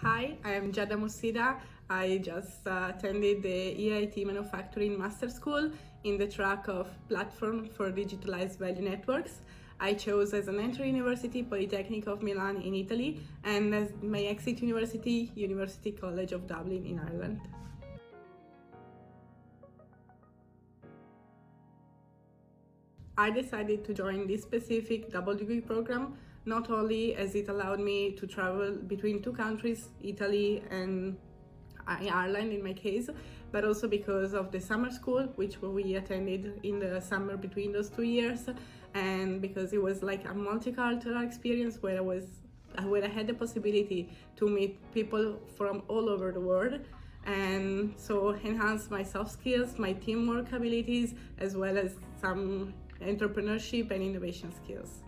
Hi, I am Giada Mussida. I just attended the EIT Manufacturing Master School in the track of Platform for Digitalized Value Networks. I chose as an entry university Polytechnic of Milan in Italy, and as my exit university, University College of Dublin in Ireland. I decided to join this specific double degree program not only as it allowed me to travel between two countries, Italy and Ireland in my case, but also because of the summer school, which we attended in the summer between those 2 years, and because it was like a multicultural experience where I had the possibility to meet people from all over the world, and so enhance my soft skills, my teamwork abilities, as well as some entrepreneurship and innovation skills.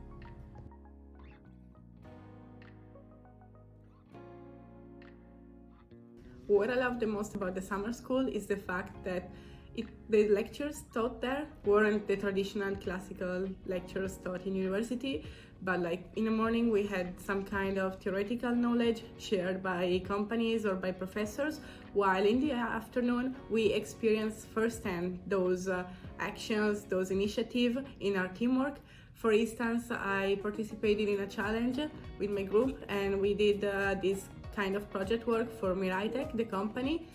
What I love the most about the summer school is the fact that the lectures taught there weren't the traditional classical lectures taught in university, but like in the morning we had some kind of theoretical knowledge shared by companies or by professors, while in the afternoon we experienced firsthand those actions, those initiatives in our teamwork. For instance, I participated in a challenge with my group, and we did this kind of project work for Mirai Tech, the company,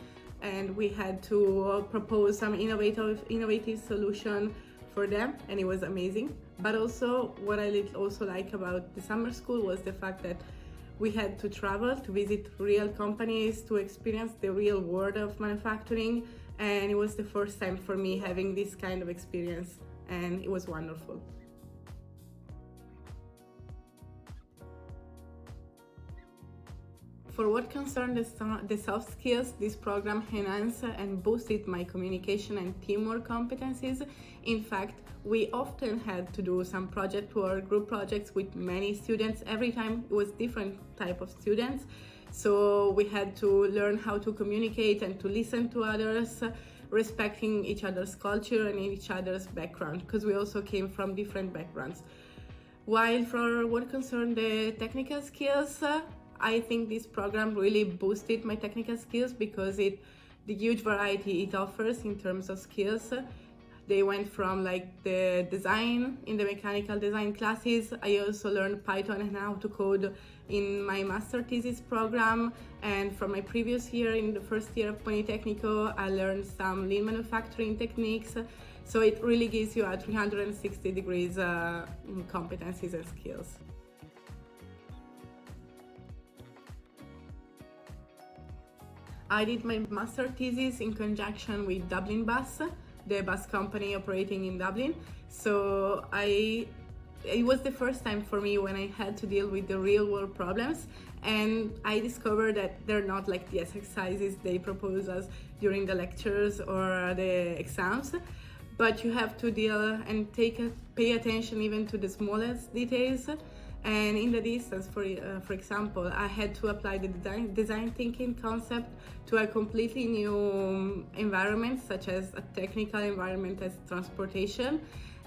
and we had to propose some innovative solution for them, and it was amazing. But also what I also like about the summer school was the fact that we had to travel to visit real companies, to experience the real world of manufacturing, and it was the first time for me having this kind of experience, and it was wonderful. For what concerned the soft skills, this program enhanced and boosted my communication and teamwork competencies. In fact, we often had to do some project work, group projects with many students. Every time it was different type of students. So we had to learn how to communicate and to listen to others, respecting each other's culture and each other's background, because we also came from different backgrounds. While for what concerned the technical skills, I think this program really boosted my technical skills because the huge variety it offers in terms of skills. They went from like the design in the mechanical design classes. I also learned Python and how to code in my master thesis program. And from my previous year, in the first year of Politecnico, I learned some lean manufacturing techniques. So it really gives you a 360 degrees competencies and skills. I did my master thesis in conjunction with Dublin Bus, the bus company operating in Dublin. So it was the first time for me when I had to deal with the real world problems, and I discovered that they're not like the exercises they propose us during the lectures or the exams, but you have to deal and pay attention even to the smallest details. And in the distance, for example, I had to apply the design thinking concept to a completely new environment, such as a technical environment as transportation,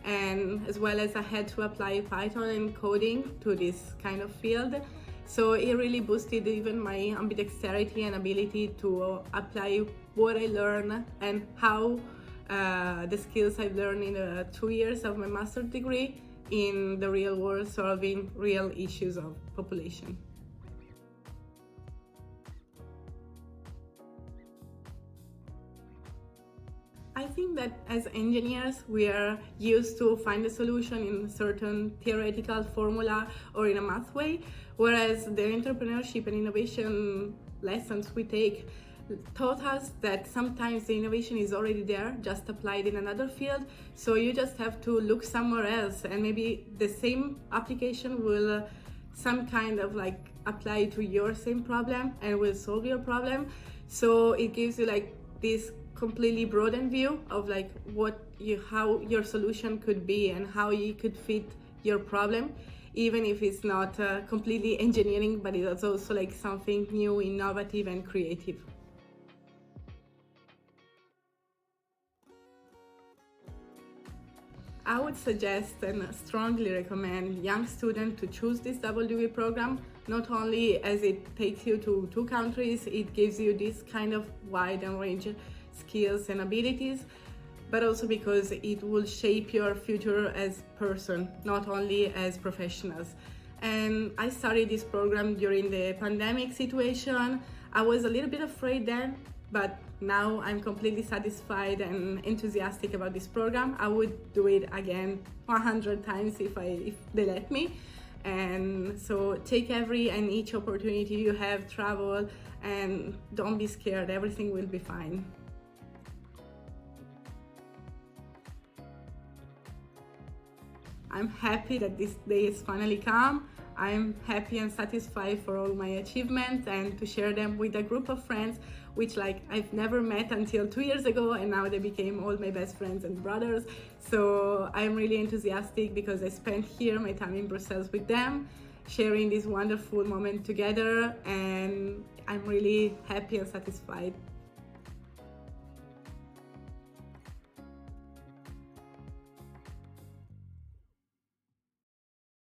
and as well as I had to apply Python and coding to this kind of field. So it really boosted even my ambidexterity and ability to apply what I learned and how the skills I've learned in the 2 years of my master's degree in the real world, solving real issues of population. I think that as engineers, we are used to find a solution in a certain theoretical formula or in a math way, whereas the entrepreneurship and innovation lessons we take taught us that sometimes the innovation is already there, just applied in another field. So you just have to look somewhere else, and maybe the same application will some kind of like apply to your same problem and will solve your problem. So it gives you like this completely broadened view of like how your solution could be and how you could fit your problem, even if it's not completely engineering, but it's also like something new, innovative and creative. I would suggest and strongly recommend young students to choose this double degree program not only as it takes you to 2 countries, it gives you this kind of wide and range of skills and abilities, but also because it will shape your future as person, not only as professionals. And I started this program during the pandemic situation. I was a little bit afraid then, but now I'm completely satisfied and enthusiastic about this program. I would do it again 100 times if they let me. And so take every and each opportunity you have, travel, and don't be scared, everything will be fine. I'm happy that this day has finally come. I'm happy and satisfied for all my achievements and to share them with a group of friends which I've never met until 2 years ago, and now they became all my best friends and brothers. So I'm really enthusiastic because I spent here my time in Brussels with them, sharing this wonderful moment together, and I'm really happy and satisfied.